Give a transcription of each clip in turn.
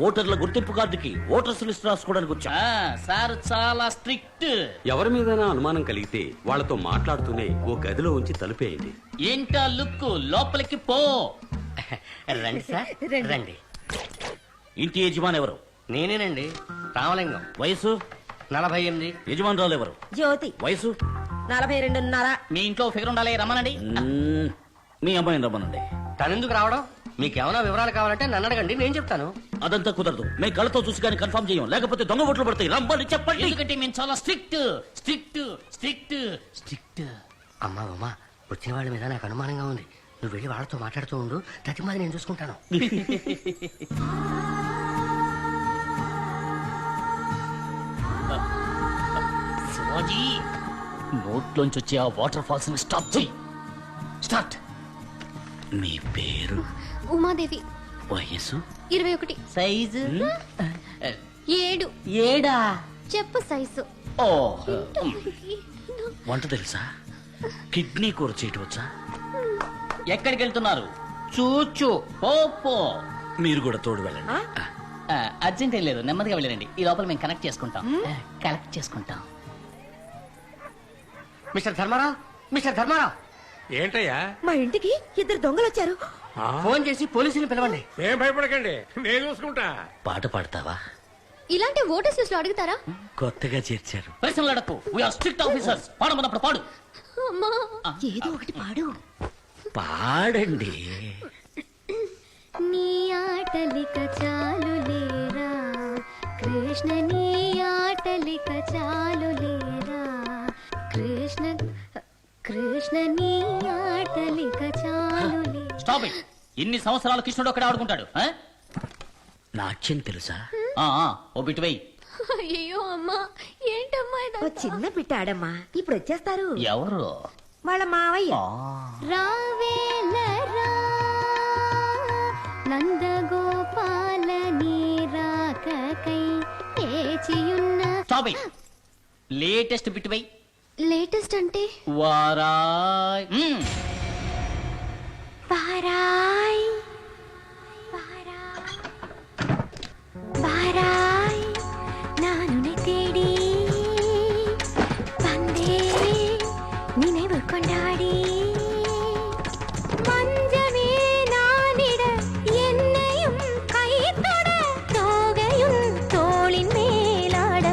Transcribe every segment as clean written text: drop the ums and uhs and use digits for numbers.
ఓటర్ల గుర్తింపు కార్డుకి ఓటర్స్ లిస్ట్ రాసుకోవడానికి వచ్చా. సార్ చాలా స్ట్రిక్ట్. ఎవరి మీదైనా అనుమానం కలిగితే వాళ్ళతో మాట్లాడుతూనే ఓ గదిలో ఉంచి తలుపేయండి. ఏంటా లుక్, లోపలికి పో. రండి సార్ రండి. ఇంటి యజమాని ఎవరు? నేనేనండి, రామలింగం. వయసు? 48. యజమానురాలు ఎవరు? జ్యోతి వయసు? 42.5. మీ ఇంట్లో ఫిగర్ ఉండాలి, రమ్మనండి. మీ అమ్మాయిని రమ్మనండి. తనెందుకు రావడం? మీకేమైనా వివరాలు కావాలంటే నన్ను అడగండి, నేను చెప్తాను. అదంతా కుదరదు. మేము కళ్ళతో చూసి కానీ కన్ఫర్మ్ చేయం, లేకపోతే దొంగ ఓట్లు పడతాయి. రమ్మని చెప్పండి. ఎందుకంటే మేము చాలా స్ట్రిక్ట్ స్ట్రిక్ట్ స్ట్రిక్ట్ స్ట్రిక్ట్. అమ్మా వచ్చిన వాళ్ళ మీద నాకు అనుమానంగా ఉంది. నువ్వు వెళ్ళి వాళ్ళతో మాట్లాడుతూ ఉండు, ప్రతిమాది నేను చూసుకుంటాను. శివాజీ, నోట్లోంచి వచ్చే ఆ వాటర్ ఫాల్స్ ని స్టాప్ చేయి. స్టార్ట్. మీ పేరు? ఉమాదేవి. వయసు? 21. సైజు? 7. 7. చెప్పు సైజు. ఓ, వంట తెలుసా? కిడ్నీ కూర చేయటం వచ్చా? ఎక్కడికి వెళ్తున్నారు? చూచు పో. మీరు కూడా తోడు వెళ్ళండి. అర్జెంట్ ఏం లేదు, నెమ్మదిగా వెళ్ళండి. ఈ లోపల మేము కనెక్ట్ చేసుకుంటాం. మిస్టర్ ధర్మారావు. ఏంటయ్యా? మా ఇంటికి 2 దొంగలు వచ్చారు. ఫోన్ చేసి పోలీసుని పిలవండి. ఏం భయపడకండి, నేను చూసుకుంటా. పాట పాడతావా? ఇలాంటి ఓటర్స్ లిస్ట్ లో అడుగుతారా? కొత్తగా చేర్చారు. ప్రశ్నలు అడక్కు. We are strict officers. పాడమన్నప్పుడు పాడు. అమ్మా, ఏదో ఒకటి పాడు. పాడండి. నీ ఆటలిక చాలు లేరా కృష్ణ, నీ ఆటలిక చాలు లేరా కృష్ణ, కృష్ణ నీ ఆటలిక చాలు లేరా. Stop it. ఇన్ని సంవత్సరాలు కృష్ణుడు ఒక్కడే ఆడుకుంటాడు. నాట్యం తెలుసా? ఓ బిట్ వెయ్యి. అయ్యో అమ్మా, ఏంటమ్మా ఓ ఇదంతా? చిన్న బిడ్డ ఆడమ్మా, ఇప్పుడు వచ్చేస్తారు. ఎవరు? వాళ్ళ మావయ్య. రావేలరా నందగోపాల నీ రాకకై వేచియున్న. Stop it. లేటెస్ట్ బిట్ వెయ్యి. లేటెస్ట్ అంటే? వారాయ్. వారాయ్ வாராய் நான் உன்னை தேடி வந்தேன் நினைவு கொண்டாடி மஞ்சமே நானிட என்னையும் கை தொட தோகையும் தோளின் மேலாட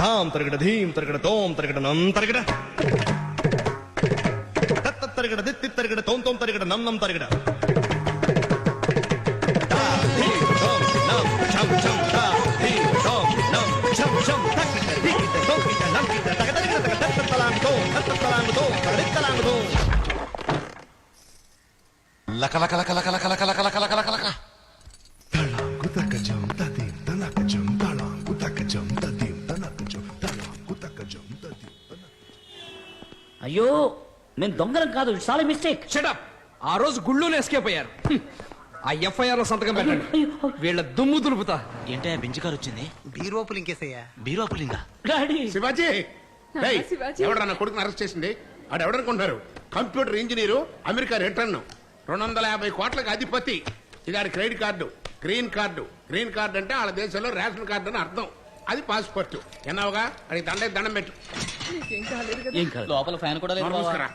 தாம் தரகட தீம் தரகட தோம் தரகட நம் தரகட தத்த தரகட தித்தி தரகட தோம் தோம் தரகட நம் நம் தரகட అయ్యో, నేను దొంగలం కాదు. It's all mistake. షటప్. ఆ రోజు గుళ్ళోనే ఎస్కేప్ అయ్యారు. ఆ ఎఫ్ఐఆర్ లో సంతకం పెట్టండి, వీళ్ళ దుమ్ము దులుపుతా. ఏంటయ్యా బెంచ్ కారు వచ్చింది? బీరోపులు ఇంకేసయ్యా. బీరోపులింగా? డాడీ. శివాజీ, ఎవడన్నా నా కొడుకుని అరెస్ట్ చేసింది? ఆడు ఎవడనుకుంటున్నారు? కంప్యూటర్ ఇంజనీరు, అమెరికా రిటర్న్, 250 కోట్లకు అధిపతి. ఇది ఆడి credit card, green card. Green card అంటే వాళ్ళ దేశంలో రేషన్ కార్డు అని అర్థం. అది పాస్పోర్ట్. ఎన్నావుగా అది దండం పెట్టు. ఏం కాదు. లోపల ఫ్యాన్ కూడా లేదు. మూసుకురా.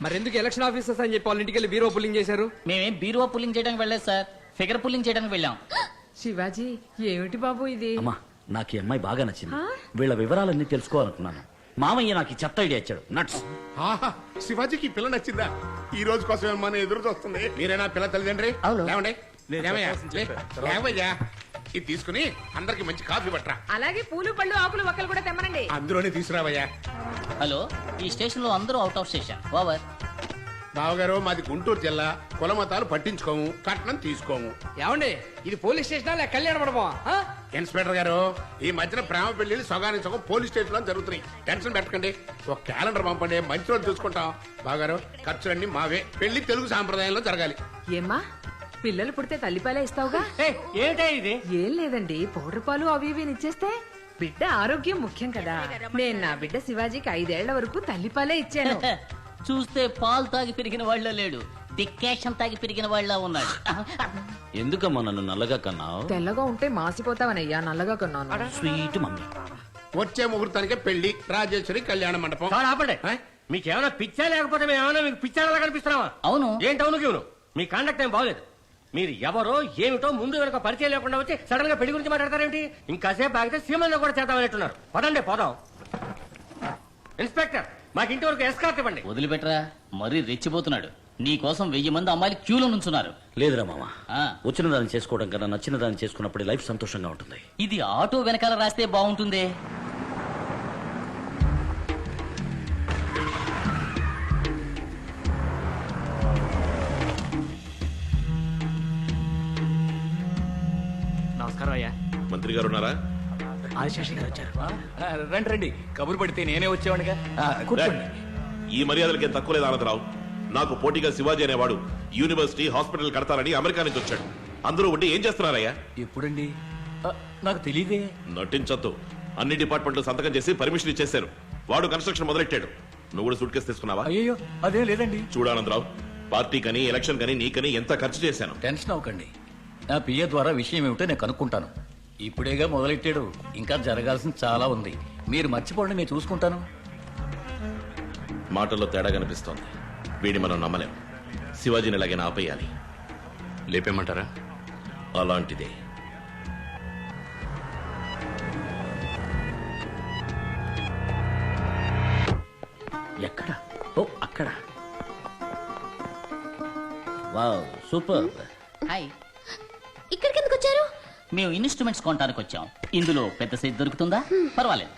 మరి ఎందుకు ఎలక్షన్ ఆఫీసర్స్ అని చెప్పి వాళ్ళ ఇంటికి వెళ్ళి బీరో పుల్లింగ్ చేశారు? మేమేం బీరువా పుల్లింగ్ చేయడానికి వెళ్ళలేదు సార్, ఫిగర్ పుల్లింగ్ చేయడానికి వెళ్ళాం. శివాజీ, ఏమిటి బాబు ఇది? అమ్మా, నాకు ఈ అమ్మాయి బాగా నచ్చింది. వీళ్ళ వివరాలన్నీ తెలుసుకోవాలనుకున్నాను. మామయ్య నాకు ఈ చెత్త ఐడియా ఇచ్చాడు. నట్స్. ఆహా, శివాజీకి ఈ పిల్ల నచ్చిందా? ఈ రోజు కోసం మన ఎదురు చూస్తుంది. మీరేనా పిల్ల తల్లిదండ్రి? అవును. లేవండి. లేవయ్యా, ఇది తీసుకుని అందరికి మంచి కాఫీ పట్టరా. అలాగే పూలు పళ్ళు ఆకులు ఒక్కలు కూడా తెమ్మనండి. అందులోనే తీసుకురావయ్యా. హలో, ఈ స్టేషన్ లో అందరూ అవుట్ ఆఫ్ స్టేషన్. ఓవర్. బావగారు, మాది గుంటూరు జిల్లా. కులమతాలు పట్టించుకోము, కట్నం తీసుకోము. ఏమండి, ఇది పోలీస్ స్టేషనా లేక కళ్యాణ మండపమా? ఇన్స్పెక్టర్ గారు, ఈ మధ్యన ప్రేమ పెళ్లిళ్ళు సగానికి సగం పోలీస్ స్టేషన్ లో జరుగుతున్నాయి. టెన్షన్ పెట్టకండి, ఒక క్యాలెండర్ పంపండి, మంచి రోజు చూసుకుంటాం. బావగారు, ఖర్చులన్నీ మావే. పెళ్లి తెలుగు సాంప్రదాయంలో జరగాలి. ఏమ్మా, పిల్లలు పుడితే తల్లిపాలే ఇస్తావుగా? ఏమిటా ఇది? ఏం లేదండి, పౌడర్ పాలు అవి ఇవి ఇచ్చేస్తే బిడ్డ ఆరోగ్యం ముఖ్యం కదా. నేను నా బిడ్డ శివాజీకి 5 ఏళ్ల వరకు తల్లిపాలే ఇచ్చాను. చూస్తే పాలు తాగి పెరిగిన వాళ్ళ లేడు, డిక్కేషన్ తాగి పెరిగిన వాళ్ళ ఉన్నాడు. ఎందుకమ్మా నన్ను నల్లగా కన్నావు? తెల్లగా ఉంటే మాసిపోతావనయ్యా, నల్లగా కొన్నాను. Sweet mummy. వచ్చే ముహూర్తానికే పెళ్లి, రాజేశ్వరి కళ్యాణ మండపం. ఆపండి. మీకేమైనా పిచ్చా లేకపోతే మేమేమైనా మీకు పిచ్చాలా కనిపిస్తున్నావా? అవును. ఏంటి అవును గీవును? మీ కాండక్ట్ ఏం బాగలేదు. మీరు ఎవరో ఏమిటో ముందు వెనక పరిచయం లేకుండా వచ్చి సడన్ గా పెళ్లి గురించి మాట్లాడతారేంటి? ఇంకాసేపు ఆగితే సీమంలో కూడా చేద్దామనేట్టున్నారు. పదండి పోదాం. ఇన్స్పెక్టర్, మాకు ఇంటి వరకు ఎస్కార్ట్ ఇవ్వండి. వదిలిపెట్టరా, మరీ రెచ్చిపోతున్నాడు. నీ కోసం 1000 మంది అమ్మాయిలు క్యూలో నుంచున్నారు. లేదురా మామ, ఆ. వచ్చిన దాన్ని చేసుకోవడం కన్నా నచ్చిన దాన్ని చేసుకున్నప్పుడు లైఫ్ సంతోషంగా ఉంటుంది. ఇది ఆటో వెనకాల రాస్తే బాగుంటుందే. నమస్కారం అయ్యా. మంత్రి గారు ఉన్నారా? ఆదిశేషి గారు వచ్చారు. రండి రండి, కబురు పడితే నేనే వచ్చేవాడిగా. కూర్చోండి. ఈ మర్యాదలకి ఏం తక్కువ లేదు ఆనందరావు. నాకు పోటీగా శివాజీ అనేవాడు యూనివర్సిటీ హాస్పిటల్ కడతారని అమెరికా నుంచి వచ్చాడు. అందరూ ఉండి ఏం చేస్తున్నారయ్యా? ఎప్పుడండి? నాకు తెలియదే. నటించొద్దు. అన్ని డిపార్ట్మెంట్లు సంతకం చేసి పర్మిషన్ ఇచ్చేశారు. వాడు కన్స్ట్రక్షన్ మొదలెట్టాడు. నువ్వు కూడా సూట్ కేసు తీసుకున్నావా? అయ్యో అదేం లేదండి. చూడానందరావు, పార్టీ కని ఎలక్షన్ కని నీకని ఎంత ఖర్చు చేశాను. టెన్షన్ అవ్వకండి. నా పిఏ ద్వారా విషయం ఏమిటో నేను కనుక్కుంటాను. ఇప్పుడేగా మొదలెట్టాడు, ఇంకా జరగాల్సింది చాలా ఉంది. మీరు మర్చిపోండి, నేను చూసుకుంటాను. మాటల్లో తేడా కనిపిస్తోంది. వీడిని మనం నమ్మలేం. శివాజీని ఎలాగైనా ఆపేయాలి. లేపేమంటారా? అలాంటిదే. ఎక్కడ? ఓ అక్కడ. Wow, super. హాయ్. ఇక్కడికి ఎందుకు వచ్చారు? మేము ఇన్స్ట్రుమెంట్స్ కొనడానికి వచ్చాం. ఇందులో పెద్ద సైజ్ దొరుకుతుందా? పర్వాలేదు.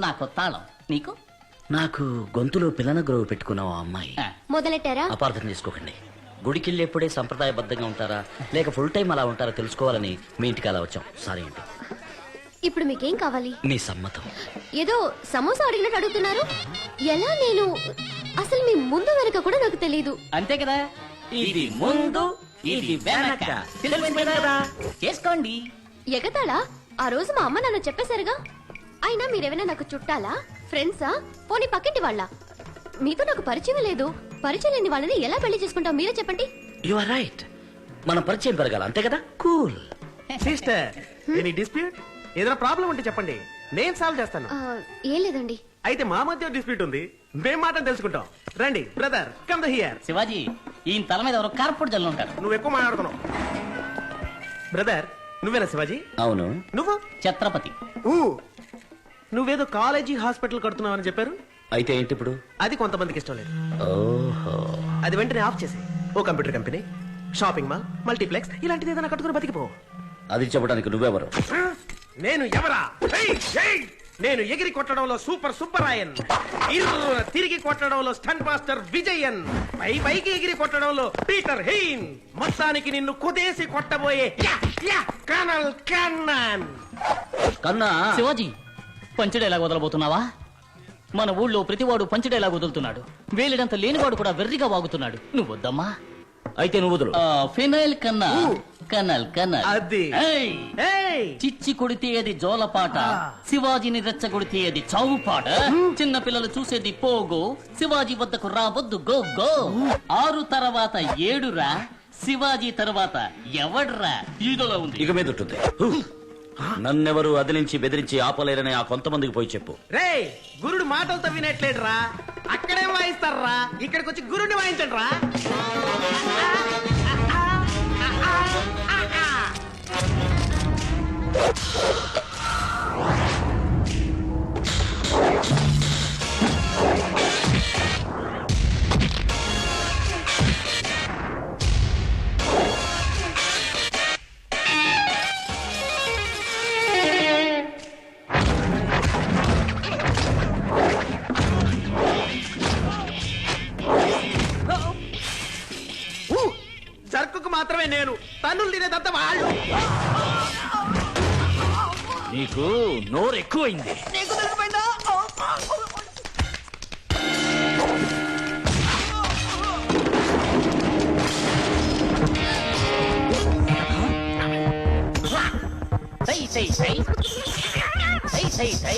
నాకు తాళం, నీకు? నాకు గొంతులో పిల్లన గ్రోవ్ పెట్టుకున్నావు ఆ అమ్మాయి. ఆ. మొదలెట్టారా? అపార్థం చేసుకోకండి. గుడికెళ్ళేప్పుడే సంప్రదాయబద్ధంగా ఉంటారా లేక ఫుల్ టైం అలా ఉంటారా తెలుసుకోవాలని మీ ఇంటికి అలా వచ్చాం. సారీ అండి. ఇప్పుడు మీకేం కావాలి? మీ సమ్మతం. ఏదో సమోసా అడిగినట్టు అడుగుతున్నారు. ఎలా? నేను అసలు మీ ముందు వెనక కూడా నాకు తెలియదు. అంతే కదా. ఇది ముందు, ఇది వెనక. తెలిసిందే కదా? చేసుకోండి. ఎగతాళా? ఆ రోజు మా అమ్మ నాన్న చెప్పేశారుగా. అయినా మీరేమైనా నాకు చుట్టాలా, ఫ్రెండ్సా, పోనీ పక్కింటి వాళ్ళ? మీతో నాకు పరిచయం లేదు. పరిచయం లేని వాళ్ళని ఎలా పెళ్లి చేసుకుంటాం మీరే చెప్పండి. You are right. మన పరిచయం పెరగాలి, అంతే కదా? కూల్. Sister, any dispute? ఏదైనా ప్రాబ్లం ఉంటే చెప్పండి, నేను సాల్వ్ చేస్తాను. ఏం లేదండి. అయితే మా మధ్య డిస్ప్యూట్ ఉంది, మేం మాట తెలుసుకుంటాం. రండి brother, come the here. Shivaji, ఈయన తల మీద ఎవరో కార్పొరేట్ జల్లు ఉంటారు. నువ్వు ఎక్కువ మాట్లాడుతున్నావు. బ్రదర్, నువ్వేనా శివాజీ? అవును. నువ్వు? ఛత్రపతి. నువ్వేదో కాలేజీ హాస్పిటల్ కడుతున్నావని చెప్పారు. అయితే ఏంటి ఇప్పుడు? అది కొంతమందికి ఇష్టం లేదు. ఓహో. అది వెంటనే ఆఫ్ చేసి ఓ computer company, shopping mall, multiplex ఇలాంటిది ఏదైనా కట్టుకుని బతికిపో. అది చెప్పడానికి నువ్వెవరు? నేను ఎవరా? నేను ఎగిరి కొట్టడంలో సూపర్ రాయన్, తిరిగి కొట్టడంలో స్టంట్ మాస్టర్ విజయన్, పైకి ఎగిరి కొట్టడంలో పీటర్ హెయిన్, మొత్తానికి నిన్ను కుదేసి కొట్టబోయే కనల్ కన్నాన్. కన్నా. శివాజీ, పంచడేలా వదలబోతున్నావా? మన ఊళ్ళో ప్రతివాడు పంచడేలా వదులుతున్నాడు. వేలిడంత లేనివాడు కూడా వెర్రిగా వాగుతున్నాడు. నువ్వు వద్దమ్మా. అయితే నువ్వు వదులు. ఫినైల్ కన్నా కనల్ కనల్. అది. ఏయ్! చిచ్చి కొడితే అది జోలపాట, శివాజీని రెచ్చగొడితే అది చావు పాట. చిన్న పిల్లలు చూసేది పోగో, శివాజీ వద్దకు రావద్దు గో గో. 6 తర్వాత 7 రా, శివాజీ తర్వాత ఎవడ్రా? ఈదోలో ఉంది. ఇక మీద ఉంటుంది. నన్నెవరు అదిలించి బెదిరించి ఆపలేరని ఆ కొంతమందికి పోయి చెప్పు. రే, గురుడు మాటలతో వినట్లేడురా, అక్కడేం వాయిస్తారా, ఇక్కడికి వచ్చి గురుడిని వాయించండి రా. జర్కుకు మాత్రమే నేను, తన్నులు తినేదంతా వాళ్ళు. నీకు నోరు ఎక్కువైంది. నీకు తెలిసిపోయిందా? సై సై సై సై సై సై.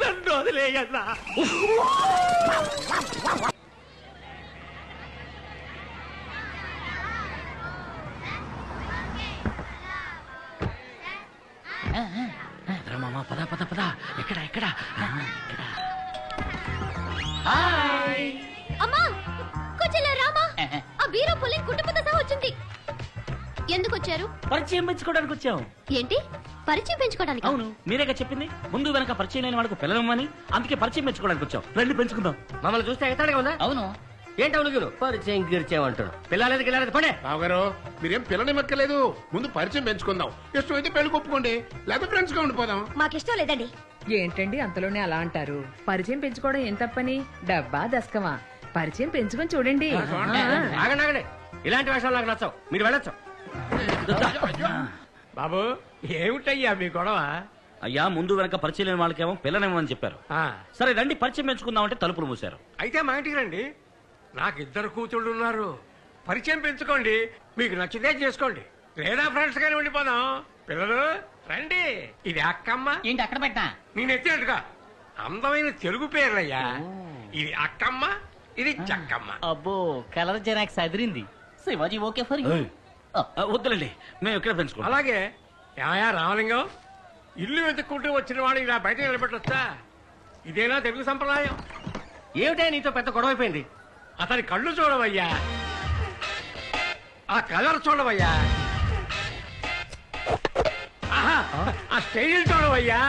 నన్ను వదిలేయన్నా. మామ పద పద పద. ఎక్కడ ఎక్కడ అమ్మా కూర్చోలే రామా. ఆ బీరో పులి కుటుంబంతో సహా వచ్చింది. ఎందుకు వచ్చారు? పరిచయం పెంచుకోవడానికి వచ్చాం. ఏంటి పరిచయం పెంచుకోవడానికి? అవును, మీరేగా చెప్పింది ముందు వెనక పరిచయం లేని వాళ్ళకు పిల్లలమ్మని. అందుకే పరిచయం పెంచుకోవడానికి వచ్చాం. రండి పెంచుకుందాం. మమ్మల్ని చూస్తే ఎగతాడుగా ఉందా? అవును. ఏంటి అవును పరిచయం గిరిచేమంటాడు. పిల్లలేదు గిల్లలేదు పడే. రావు గారు మీరేం పిల్లని మెక్కలేదు. ముందు పరిచయం పెంచుకుందాం. ఇష్టమైతే పెళ్లి కొప్పుకోండి, లేకపోతే ఫ్రెండ్స్ గా ఉండిపోదాం. మాకిష్టం లేదండి. ఏంటండి అంతలోనే అలా అంటారు? పరిచయం పెంచుకోవడం ఏం తప్పని? డబ్బా దశకమా? పరిచయం పెంచుకొని చూడండి. ఆగండి ఆగండి, ఇలాంటి వేషాలు నాకు నచ్చవు. మీరు వెళ్ళొచ్చు. బాబు ఏమిటయ్యా మీ గొడవ? అయ్యా ముందు వెనక పరిచయం లేని వాళ్ళకేమో పిల్లనేమని చెప్పారు. సరే రండి పరిచయం పెంచుకుందామంటే తలుపులు మూసారు. అయితే మా ఇంటికి రండి. నాకు 2 కూతుళ్ళు ఉన్నారు. పరిచయం పెంచుకోండి, మీకు నచ్చితే చేసుకోండి, లేదా ఫ్రెండ్స్ గానే ఉండిపోదాం. పిల్లలు రండి. ఇది అక్కమ్మ. ఏంటి అక్కడ పెట్టా? నేను ఎత్తినట్టుగా అందమైన తెలుగు పేర్లయ్యా. ఇది అక్కమ్మ, ఇది చక్కమ్మ. అబ్బో కలర్ జెరాక్స్ అదిరింది. Shivaji okay for you. వద్దులండి, మేము ఇక్కడ పెంచుకుంటాం. అలాగే యాయా రామలింగం, ఇల్లు వెతుక్కుంటూ వచ్చిన వాడు ఇలా బయట నిలబెట్టొచ్చా? ఇదేనా తెలుగు సంప్రదాయం? ఏమిటా నీతో పెద్ద గొడవ అయిపోయింది? అతని కళ్ళు చూడవయ్యా, ఆ కలర్ చూడవయ్యా, ఆహా, ఆ స్టైల్ చూడవయ్యా.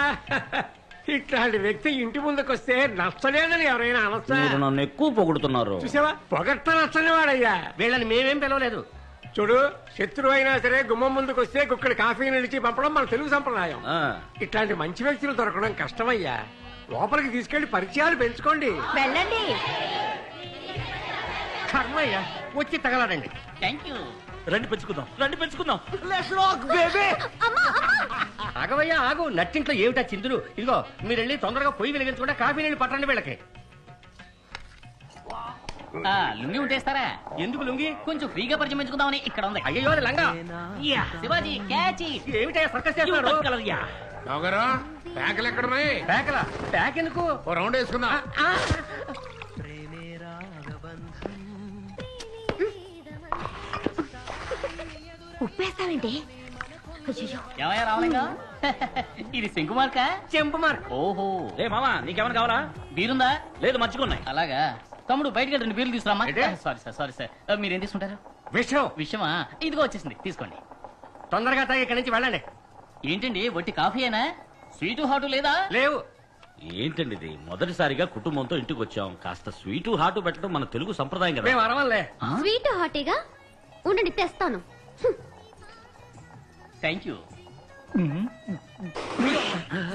ఇట్లాంటి వ్యక్తి ఇంటి ముందుకొస్తే నచ్చలేదని ఎవరైనా అనొచ్చా? మీరు నన్ను ఎక్కువ పొగుడుతున్నారు. చూసావా, పొగట్ట నచ్చని వాడయ్యా. వీళ్ళని మేమేం పిలవలేదు. చూడు, శత్రువు అయినా సరే గుమ్మం ముందుకు వస్తే గుక్కడి కాఫీ నిలిచి పంపడం మన తెలుగు సంప్రదాయం. ఇట్లాంటి మంచి వ్యక్తులు దొరకడం కష్టమయ్యా. లోపలికి తీసుకెళ్లి పరిచయాలు పెంచుకోండి. వెళ్ళండి. కర్మయ్యా, వచ్చి తగలడండి. Thank you. రండి పెంచుకుందాం, రండి పెంచుకుందాం. ఆగవయ్యా ఆగు. నట్టింట్లో ఏమిటా చిందులు? ఇదిగో మీరు వెళ్ళి తొందరగా పొయ్యి వెలిగించకుండా కాఫీ నీళ్ళు పట్టండి వీళ్ళకి. లుంగి ఉంటేస్తారా? ఎందుకు లుంగి? కొంచెం ఫ్రీగా పరిచయం పెంచుకుందామని ఇక్కడ ఉంది. అయ్యో లంగా. శివాజీ క్యాచ్. ఏమిటా సర్కస్ చేస్తున్నారు? రావుగారు ప్యాకలు ఎక్కడున్నాయి? ప్యాకలా ప్యాక్ ఎందుకు? ఓ రౌండ్ వేసుకుందాం. ఉప్పేస్తావేంటి? అయ్యో ఏమయ్యా రావలింగా ఇది శంకు మార్కా చెంపు మార్క్. ఓహో ఏ మామా నీకేమైనా కావాలా? బీరుందా? లేదు మర్చిపోన్నాయి. అలాగా తమ్ముడు బయటకి రెండు బీర్లు తీసుకురామా. ఏంటి? సారీ సార్ మీరేం తీసుకుంటారు? విషయం విషయమా? ఇదిగో వచ్చేసింది తీసుకోండి. తొందరగా తాగి ఇక్కడి నుంచి వెళ్ళండి. ఏంటండి వట్టి కాఫీ అయినా స్వీటు హాటు లేదా? లేవు. ఏంటండి ఇది? మొదటిసారిగా కుటుంబంతో ఇంటికి వచ్చాం. కాస్త స్వీటు హాటు పెట్టడం మన తెలుగు సంప్రదాయం కదా. మేము అరవలే. స్వీట్ హాటీగా ఉండండి తెస్తాను. Thank you.